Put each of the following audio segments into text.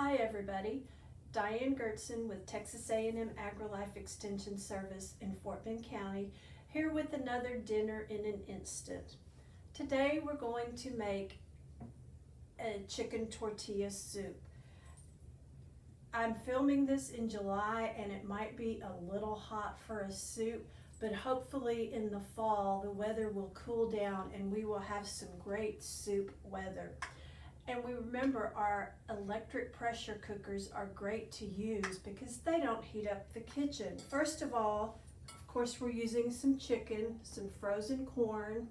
Hi everybody, Diane Gertson with Texas A&M AgriLife Extension Service in Fort Bend County, here with another dinner in an instant. Today we're going to make a chicken tortilla soup. I'm filming this in July and it might be a little hot for a soup, but hopefully in the fall the weather will cool down and we will have some great soup weather. And we remember our electric pressure cookers are great to use because they don't heat up the kitchen. First of all, of course, we're using some chicken, some frozen corn,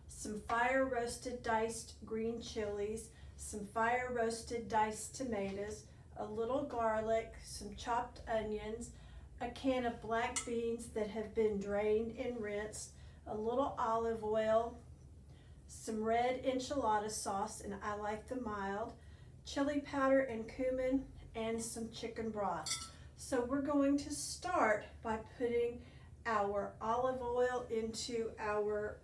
some fire roasted diced green chilies, some fire roasted diced tomatoes, a little garlic, some chopped onions, a can of black beans that have been drained and rinsed, a little olive oil, some red enchilada sauce, and I like the mild, chili powder and cumin, and some chicken broth. So we're going to start by putting our olive oil into our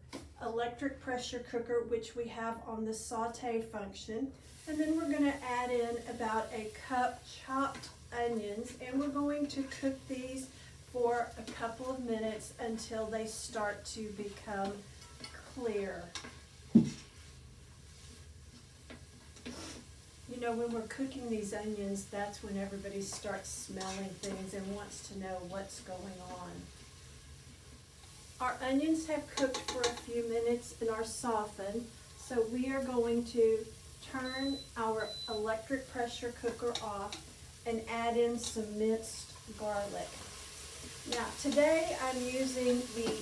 electric pressure cooker, which we have on the saute function. And then we're going to add in about a cup chopped onions, and we're going to cook these for a couple of minutes until they start to become clear. You know, when we're cooking these onions, that's when everybody starts smelling things and wants to know what's going on. Our onions have cooked for a few minutes and are softened, so we are going to turn our electric pressure cooker off and add in some minced garlic. Now, today I'm using the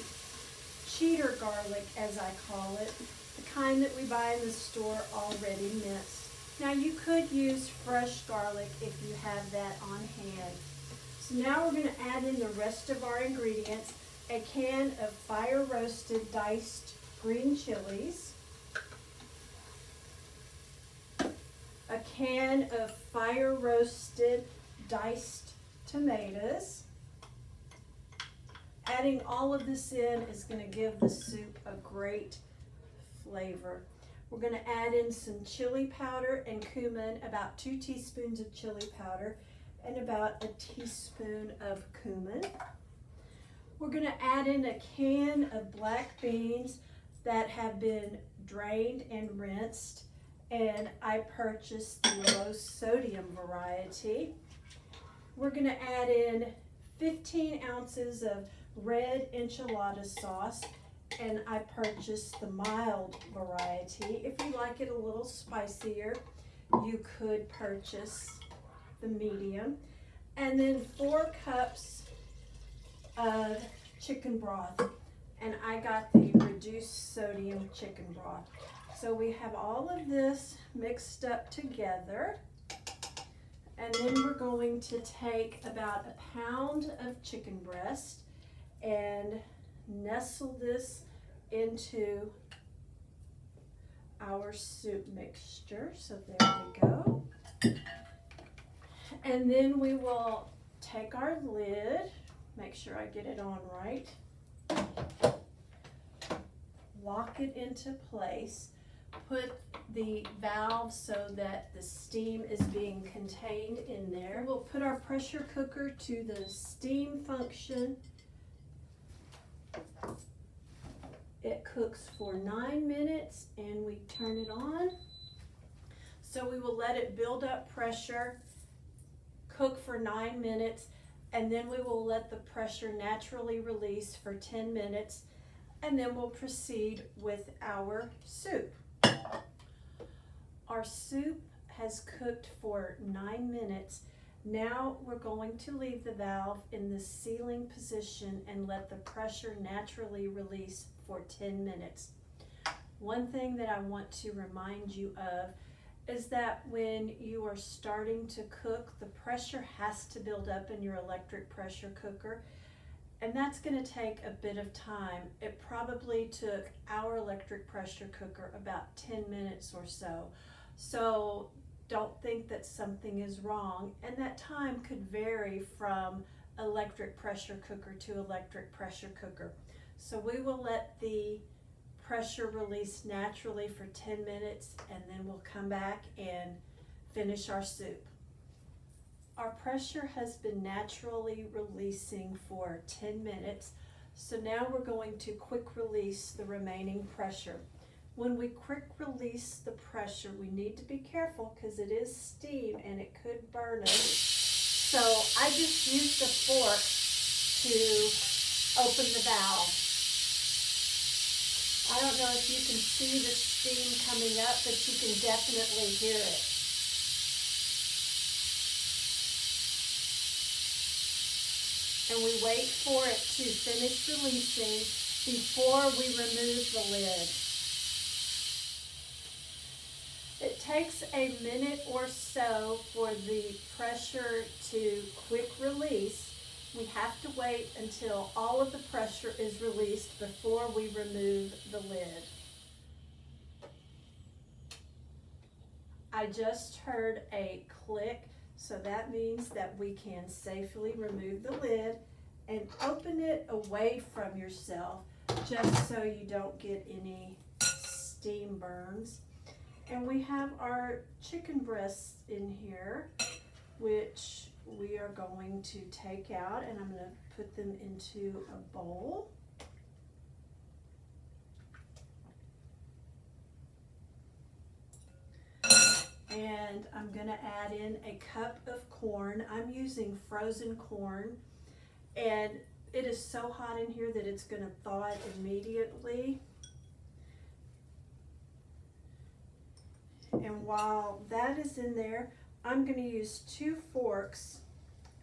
cheater garlic, as I call it, the kind that we buy in the store already minced. Now you could use fresh garlic if you have that on hand. So now we're going to add in the rest of our ingredients: a can of fire roasted diced green chilies, a can of fire roasted diced tomatoes. Adding all of this in is going to give the soup a great flavor. We're going to add in some chili powder and cumin, about 2 teaspoons of chili powder and about a teaspoon of cumin. We're going to add in a can of black beans that have been drained and rinsed, and I purchased the low sodium variety. We're going to add in 15 ounces of red enchilada sauce, and I purchased the mild variety. If you like it a little spicier, you could purchase the medium. And then 4 cups of chicken broth, and I got the reduced sodium chicken broth. So we have all of this mixed up together, and then we're going to take about a pound of chicken breast and nestle this into our soup mixture. So there we go. And then we will take our lid, make sure I get it on right, lock it into place, put the valve so that the steam is being contained in there. We'll put our pressure cooker to the steam function. It cooks for 9 minutes and we turn it on. So we will let it build up pressure, cook for 9 minutes, and then we will let the pressure naturally release for 10 minutes, and then we'll proceed with our soup. Our soup has cooked for 9 minutes. Now we're going to leave the valve in the sealing position and let the pressure naturally release for 10 minutes. One thing that I want to remind you of is that when you are starting to cook, the pressure has to build up in your electric pressure cooker, and that's going to take a bit of time. It probably took our electric pressure cooker about 10 minutes or so. So don't think that something is wrong, and that time could vary from electric pressure cooker to electric pressure cooker. So we will let the pressure release naturally for 10 minutes, and then we'll come back and finish our soup. our pressure has been naturally releasing for 10 minutes. So now we're going to quick release the remaining pressure. When we quick release the pressure, we need to be careful because it is steam and it could burn us. So I just used a fork to open the valve. I don't know if you can see the steam coming up, but you can definitely hear it. And we wait for it to finish releasing before we remove the lid. It takes a minute or so for the pressure to quick release. We have to wait until all of the pressure is released before we remove the lid. I just heard a click, so that means that we can safely remove the lid and open it away from yourself just so you don't get any steam burns. And we have our chicken breasts in here, which we are going to take out, and I'm going to put them into a bowl. And I'm going to add in a cup of corn. I'm using frozen corn, and it is so hot in here that it's going to thaw it immediately. And while that is in there, I'm going to use 2 forks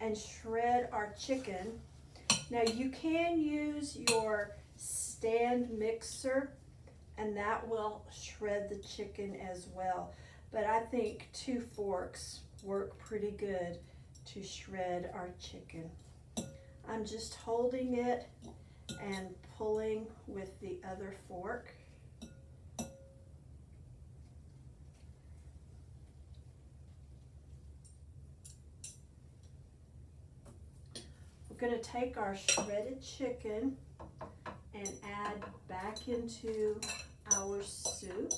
and shred our chicken. Now you can use your stand mixer and that will shred the chicken as well. But I think 2 forks work pretty good to shred our chicken. I'm just holding it and pulling with the other fork. We're going to take our shredded chicken and add back into our soup.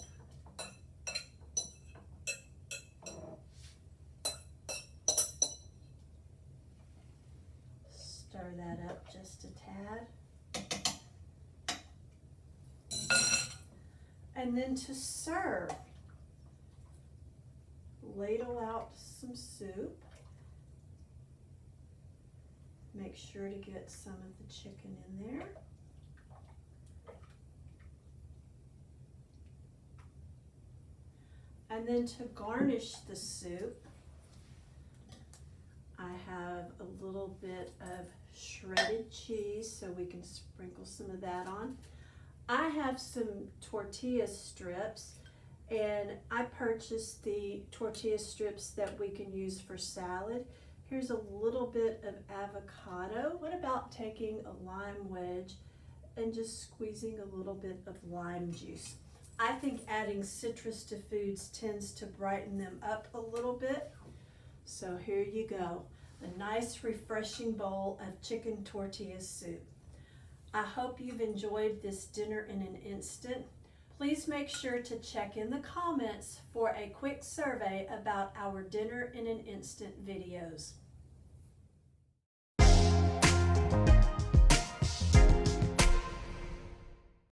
Stir that up just a tad. And then to serve, ladle out some soup. Make sure to get some of the chicken in there. And then to garnish the soup, I have a little bit of shredded cheese, so we can sprinkle some of that on. I have some tortilla strips, and I purchased the tortilla strips that we can use for salad. Here's a little bit of avocado. What about taking a lime wedge and just squeezing a little bit of lime juice? I think adding citrus to foods tends to brighten them up a little bit. So here you go, a nice refreshing bowl of chicken tortilla soup. I hope you've enjoyed this dinner in an instant. Please make sure to check in the comments for a quick survey about our dinner in an instant videos.